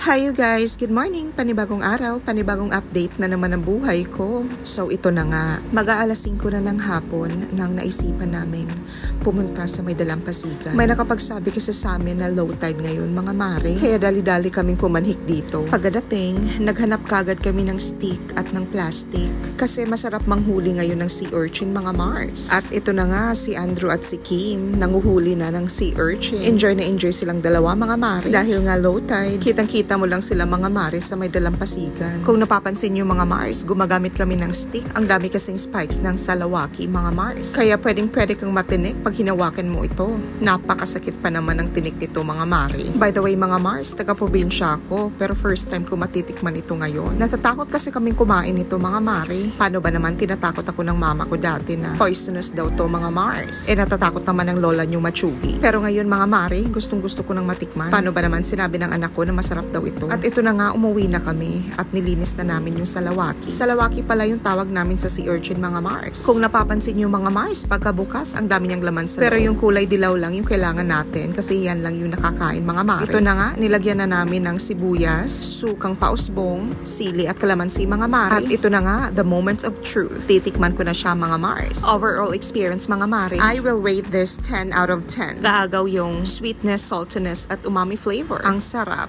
Hi you guys! Good morning! Panibagong araw, panibagong update na naman ang buhay ko. So ito na nga, mag-aalas 5 na ng hapon nang naisipan namin pumunta sa may Dalampasigan. May nakapagsabi kasi sa amin na low tide ngayon mga mare, kaya dali-dali kaming pumanhik dito. Pagdating, naghanap kagad kami ng stick at ng plastic kasi masarap manghuli ngayon ng sea urchin mga Mars. At ito na nga, si Andrew at si Kim nanguhuli na ng sea urchin. Enjoy na enjoy silang dalawa mga mare dahil nga low tide. Kitang-kita mo lang sila mga Mars sa may Dalampasigan. Kung napapansin nyo mga Mars, gumagamit kami ng stick. Ang dami kasing spikes ng salawaki mga Mars. Kaya pwedeng-pwede kang matinik pag hinawakan mo ito. Napakasakit pa naman ang tinik nito mga Mari. By the way mga Mars, taga-probinsya ako pero first time ko matitikman ito ngayon. Natatakot kasi kaming kumain ito mga Mari. Paano ba naman tinatakot ako ng mama ko dati na poisonous daw to mga Mars. Natatakot naman ng lola nyo machugi. Pero ngayon mga Mari, gustong-gusto ko nang matikman. Paano ba naman sinabi ng anak ko na masarap daw ito. At ito na nga, umuwi na kami at nilinis na namin yung salawaki. Salawaki pala yung tawag namin sa sea urchin mga Mars. Kung napapansin nyo mga Mars, pagkabukas, ang dami niyang laman sa pero yung kulay dilaw lang yung kailangan natin kasi yan lang yung nakakain mga Mars. Ito na nga, nilagyan na namin ng sibuyas, sukang pausbong, sili at kalamansi mga Mars. At ito na nga, the moments of truth. Titikman ko na siya mga Mars. Overall experience mga Mars, I will rate this 10 out of 10. Gaagaw yung sweetness, saltiness at umami flavor. Ang sarap.